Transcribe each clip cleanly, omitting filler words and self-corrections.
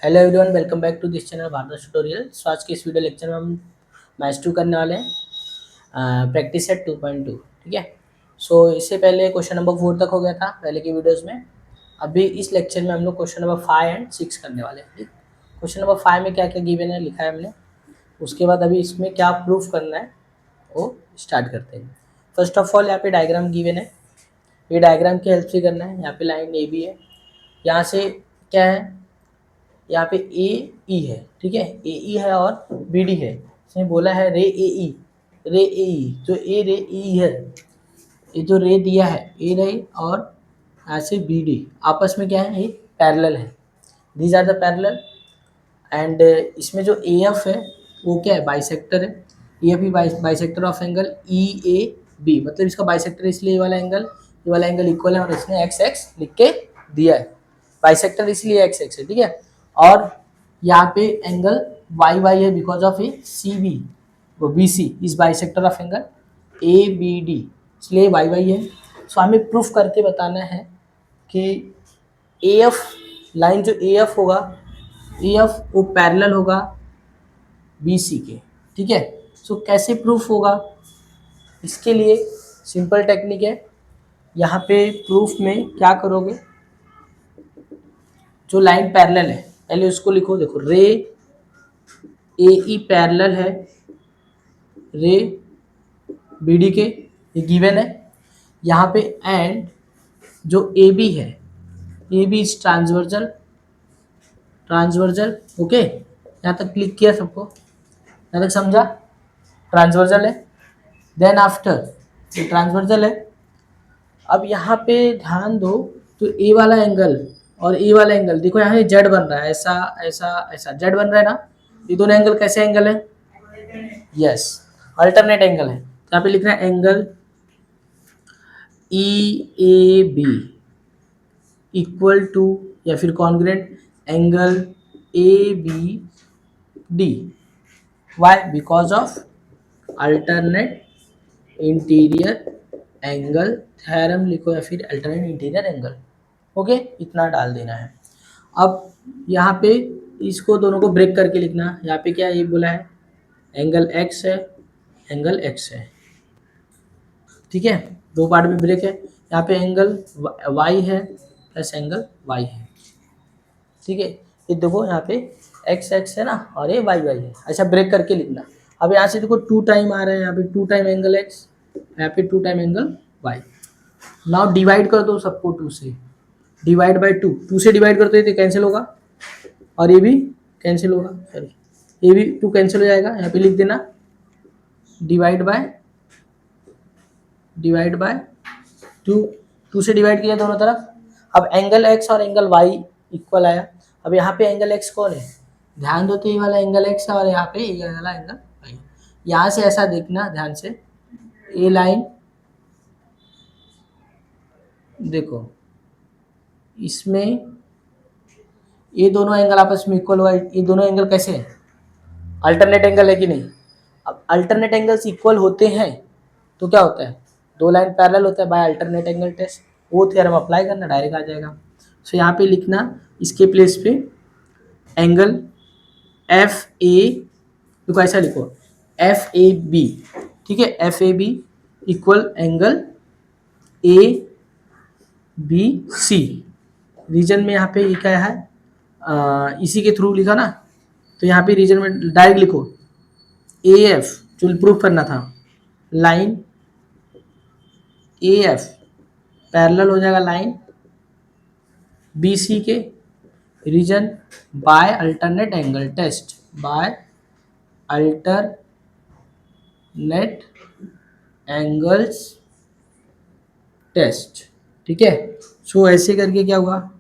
Hello everyone, welcome back to this channel Bharat tutorial. So आज के इस वीडियो लेक्चर में हम मैथ्स 2 करने वाले हैं, प्रैक्टिस सेट 2.2। ठीक है। सो इससे पहले क्वेश्चन नंबर 4 तक हो गया था पहले के वीडियोस में। अभी इस लेक्चर में हम लोग क्वेश्चन नंबर 5 एंड 6 करने वाले हैं। ठीक। क्वेश्चन नंबर 5 में क्या क्या गिवन है लिखा है हमने, उसके बाद अभी इसमें क्या प्रूफ करना है वो स्टार्ट करते हैं। फर्स्ट ऑफ ऑल यहाँ पे डायग्राम गिवन है, ये डायग्राम की हेल्प से करना है। यहाँ पे लाइन ए बी है, यहाँ से क्या है, यहाँ पे ए ई है। ठीक है, ए ई है और बी डी है। इसने बोला है रे ए ई, रे ए ई, जो ए रे ई है, ये जो रे दिया है ए रे और ऐसे बी डी आपस में क्या है, ये पैरेलल है। These are the parallel. And इसमें जो ए एफ है वो क्या है, बाइसेक्टर है। ए एफ भी bisector of angle E A B, मतलब इसका बाइसेक्टर, इसलिए ये वाला एंगल इक्वल है और इसने एक्स एक्स लिख के दिया है। बाइसेक्टर इसलिए एक्स एक्स है। ठीक है। और यहाँ पे एंगल वाई वाई है because of A C B, वो B C is bisector of angle A B D, इसलिए वाई वाई है। सो हमें प्रूफ करके बताना है कि ए एफ लाइन, जो ए एफ होगा, ए एफ वो पैरेलल होगा बी सी के। ठीक है। सो कैसे प्रूफ होगा, इसके लिए सिंपल टेक्निक है। यहाँ पे प्रूफ में क्या करोगे, जो लाइन पैरेलल है पहले उसको लिखो। देखो, रे ए ई पैरेलल है रे बी डी के, ये गिवन है यहाँ पे। एंड जो ए बी है, A B is transversal, transversal. Okay, यहाँ तक क्लिक किया सबको, यहाँ तक समझा, ट्रांसवर्जल है। देन आफ्टर ये ट्रांसवर्जल है। अब यहाँ पे ध्यान दो, तो ए वाला एंगल और ए वाला एंगल देखो, यहाँ जेड बन रहा है, ऐसा ऐसा ऐसा जेड बन रहा है ना। ये दोनों एंगल कैसे एंगल है, यस, अल्टरनेट एंगल है। यहाँ पे लिखना है angle E A B equal to या फिर congruent angle A B D. Y, because of alternate interior angle theorem लिखो, या फिर अल्टरनेट इंटीरियर एंगल। ओके, इतना डाल देना है। अब यहाँ पे इसको दोनों को ब्रेक करके लिखना। यहाँ पे क्या ये बोला है, एंगल एक्स है, एंगल एक्स है। ठीक है, दो पार्ट में ब्रेक है। यहाँ पे एंगल वाई है प्लस एंगल वाई है। ठीक है, ये देखो यहाँ पे एक्स एक्स है ना, और ये वाई वाई है। अच्छा, ब्रेक करके लिखना। अब यहाँ से देखो 2 टाइम आ रहा है, यहाँ पे 2 टाइम एंगल एक्स, यहाँ पे 2 time angle Y. Now divide कर दो सबको 2 से, डिवाइड बाई 2, 2 से डिवाइड करते तो कैंसिल होगा और ये भी कैंसिल होगा, सॉरी ये भी 2 कैंसिल हो जाएगा। यहाँ पे लिख देना डिवाइड बाय 2, 2 से डिवाइड किया दोनों तरफ। अब एंगल एक्स और एंगल वाई इक्वल आया। अब यहाँ पे एंगल एक्स कौन है, ध्यान दो, तो ये वाला एंगल एक्स है और यहाँ पे ये वाला एंगल वाई। यहाँ से ऐसा देखना ध्यान से, ए लाइन देखो, इसमें ये दोनों एंगल आपस में इक्वल हुआ। ये दोनों एंगल कैसे हैं, अल्टरनेट एंगल है कि नहीं। अब अल्टरनेट एंगल्स इक्वल होते हैं तो क्या होता है, दो लाइन पैरेलल होता है बाय अल्टरनेट एंगल टेस्ट। वो थ्योरम अप्लाई करना, डायरेक्ट आ जाएगा। सो यहाँ पे लिखना इसके प्लेस पे एंगल एफ ए, देखो ऐसा लिखो एफ ए बी। ठीक है, F A B equal angle A B C. Reason में यहाँ पे ये क्या है, इसी के थ्रू लिखा ना, तो यहाँ पे रीजन में डायरेक्ट लिखो ए एफ, जो प्रूफ करना था, लाइन ए एफ पैरेलल हो जाएगा लाइन बी सी के। Reason by alternate angle test, by alternate angles test. ठीक है। सो ऐसे करके क्या हुआ,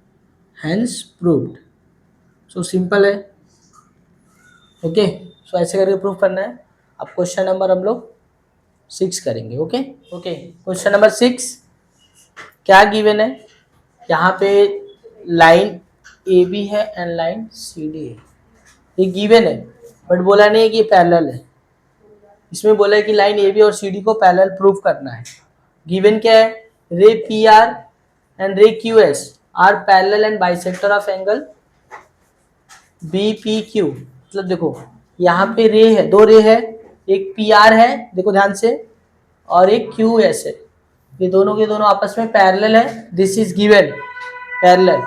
हैंस प्रूव्ड। सो सिंपल है। ओके, सो ऐसे करके प्रूफ करना है। अब क्वेश्चन नंबर हम लोग 6 करेंगे। ओके ओके, क्वेश्चन नंबर 6 क्या गिवन है, यहाँ पे लाइन ए बी है एंड लाइन सी डी है, ये गिवन है, बट बोला नहीं है कि ये पैरेलल है। इसमें बोला है कि लाइन ए बी और सी डी को पैरेलल प्रूफ करना है। गिवन क्या है, ray P R and ray Q S are parallel and bisector of angle B P Q, मतलब देखो यहाँ पे रे है, दो रे है, एक पी आर है, देखो ध्यान से, और एक क्यू एस है, ये दोनों के दोनों आपस में पैरेलल है, this is given parallel.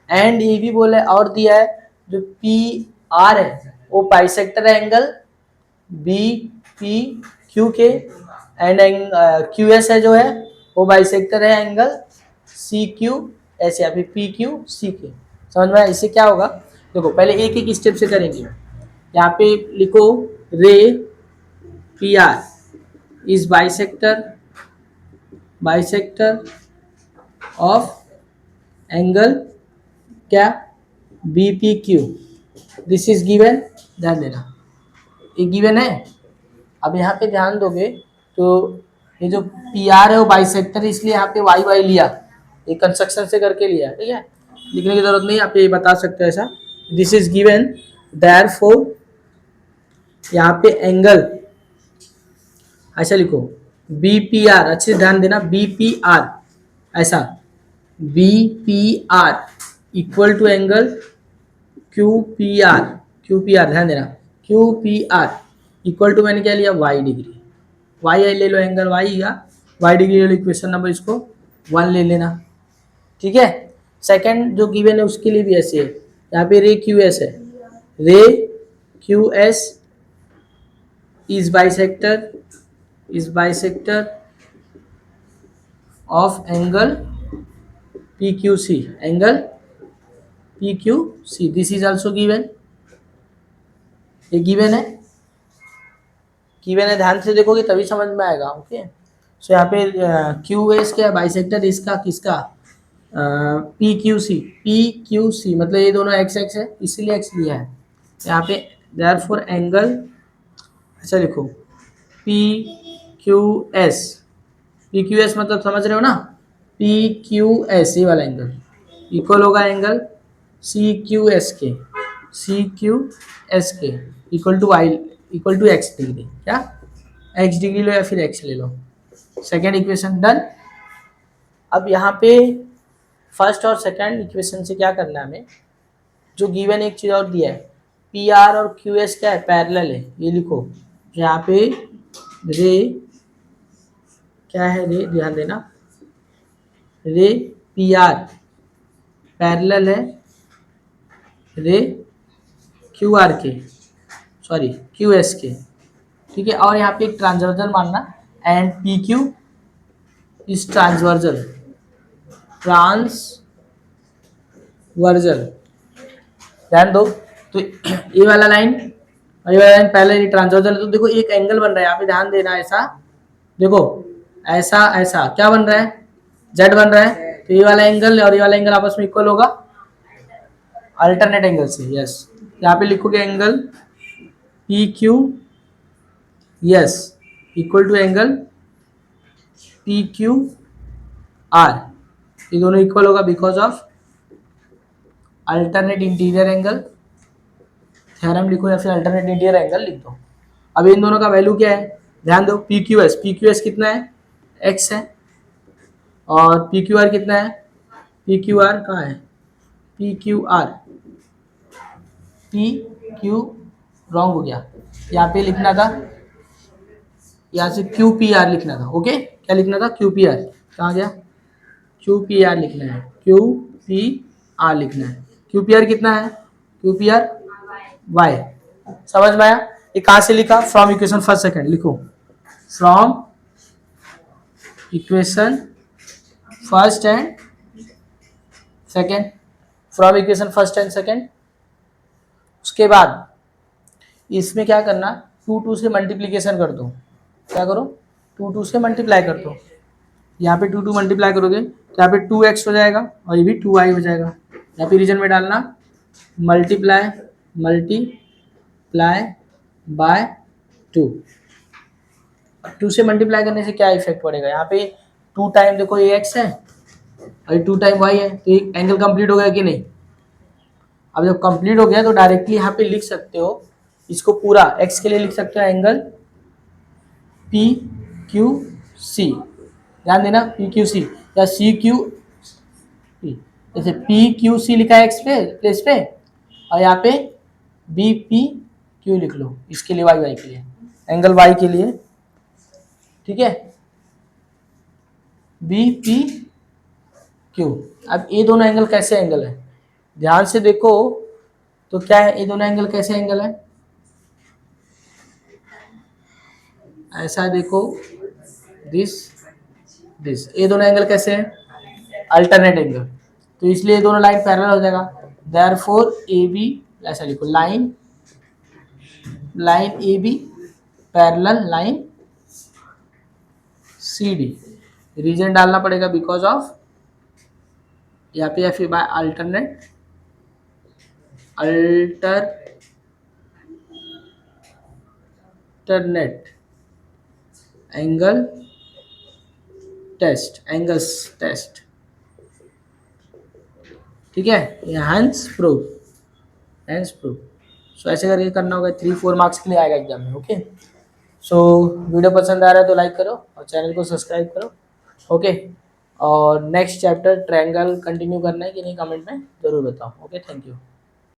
And ये भी बोला है और दिया है जो पी आर है वो bisector angle B P Q के, एंड क्यू एस है जो है वो बाइसेक्टर है एंगल सी क्यू एस या फिर पी क्यू सी के। समझ में आया? इससे क्या होगा, देखो पहले एक एक स्टेप से करेंगे। यहाँ पे लिखो ray P R is bisector of angle क्या B P Q, this is given, ध्यान देना ये गिवन है। अब यहाँ पे ध्यान दोगे तो ये जो पी आर है वो बाइसेक्टर, इसलिए यहाँ पे वाई वाई लिया, ये कंस्ट्रक्शन से करके लिया, ठीक है, लिखने की जरूरत नहीं, आप ये बता सकते हो ऐसा। दिस इज गिवन देयरफॉर, यहाँ पे एंगल ऐसा लिखो बी पी आर, अच्छे से ध्यान देना, बी पी आर ऐसा, B P R equal to angle Q P R, ध्यान देना Q P R equal to, मैंने क्या लिया वाई डिग्री, वाई आई ले लो, एंगल वाई या वाई डिग्री ले लो, इक्वेशन नंबर इसको 1 ले लेना, ठीक है। सेकंड जो गिवन है उसके लिए भी ऐसे है, यहाँ पे रे क्यू एस है, ray Q S is bisector of angle P Q C, this is also given, ये गिवन है, ध्यान से देखोगे तभी समझ में आएगा, ओके। सो यहाँ पे क्यू एस क्या बाइसेक्टर इसका किसका पी क्यू सी, मतलब ये दोनों एक्स एक्स है इसीलिए एक्स लिया है यहाँ पे, देयरफॉर एंगल ऐसा लिखो पी क्यू एस मतलब समझ रहे हो ना, पी क्यू एस ये वाला एंगल इक्वल होगा एंगल सी क्यू एस के इक्वल टू एक्स डिग्री, क्या एक्स डिग्री लो या फिर एक्स ले लो, सेकेंड इक्वेशन डन। अब यहाँ पे फर्स्ट और सेकेंड इक्वेशन से क्या करना है हमें, जो गिवन एक चीज़ और दिया है, पी आर और क्यू एस क्या है पैरेलल है, ये लिखो यहाँ पे रे क्या है, रे ध्यान देना, रे पी आर पैरेलल है रे क्यू आर के, सॉरी क्यू एस के, ठीक है। और यहाँ पे एक ट्रांसवर्जल मानना, and P Q is transversal, ध्यान दो, तो ये वाला लाइन और ये वाला लाइन पहले ट्रांसवर्जल, तो देखो एक एंगल बन रहा है यहाँ पे, ध्यान देना ऐसा, देखो ऐसा ऐसा क्या बन रहा है, जेड बन रहा है, तो ये वाला एंगल और ये वाला एंगल आपस में इक्वल होगा अल्टरनेट एंगल से, यस। यहाँ पे लिखोगे angle P Q S equal to angle P Q R, ये दोनों इक्वल होगा because of alternate interior angle, theorem लिखो या फिर अल्टरनेट इंटीरियर एंगल लिख दो। अब इन दोनों का वैल्यू क्या है, ध्यान दो, पी क्यू एस कितना है एक्स है, और पी क्यू आर कितना है, पी क्यू आर कहाँ है, पी क्यू रॉन्ग हो गया, यहाँ पे लिखना था, यहाँ से क्यू पी आर लिखना था, ओके, क्या लिखना था क्यू पी आर, कहाँ गया, क्यू पी आर लिखना है, क्यू पी आर कितना है, क्यू पी आर वाई, समझ में आया। ये कहाँ से लिखा, फ्रॉम इक्वेशन फर्स्ट सेकंड लिखो, from equation first and second, उसके बाद इसमें क्या करना, 2 से मल्टीप्लीकेशन कर दो, क्या करो 2 से मल्टीप्लाई कर दो, यहाँ पे 2 मल्टीप्लाई करोगे तो यहाँ पे 2x हो जाएगा और ये भी 2y हो जाएगा, यहाँ पे रीजन में डालना मल्टीप्लाई बाय 2 से मल्टीप्लाई करने से क्या इफेक्ट पड़ेगा, यहाँ पे 2 टाइम देखो ये x है और 2 टाइम y है, तो एक एंगल कंप्लीट हो गया कि नहीं। अब जब कंप्लीट हो गया तो डायरेक्टली यहाँ पे लिख सकते हो इसको, पूरा x के लिए लिख सकते हो एंगल पी क्यू सी, ध्यान देना पी क्यू सी या सी क्यू, जैसे पी क्यू सी लिखा है एक्स पे प्लेस पे, और यहाँ पे बी पी क्यू लिख लो, इसके लिए वाई वाई के लिए, एंगल वाई के लिए, ठीक है, बी पी क्यू। अब ये दोनों एंगल कैसे एंगल है, ध्यान से देखो तो क्या है, ये दोनों एंगल कैसे एंगल है, ऐसा देखो, दिस दिस, ये दोनों एंगल कैसे हैं, अल्टरनेट एंगल, तो इसलिए ये दोनों लाइन पैरेलल हो जाएगा, देयरफॉर ए बी, ऐसा लिखो, line line A B parallel line C D, reason डालना पड़ेगा बिकॉज ऑफ, यहाँ पे या फिर by alternate angle test, angles test, ठीक है, हैंस प्रूफ। सो ऐसे करके करना होगा, 3-4 मार्क्स के लिए आएगा एग्जाम में। ओके, सो वीडियो पसंद आ रहा है तो लाइक करो और चैनल को सब्सक्राइब करो। ओके, और नेक्स्ट चैप्टर ट्रायंगल कंटिन्यू करना है कि नहीं, कमेंट में जरूर बताओ। Okay, thank you.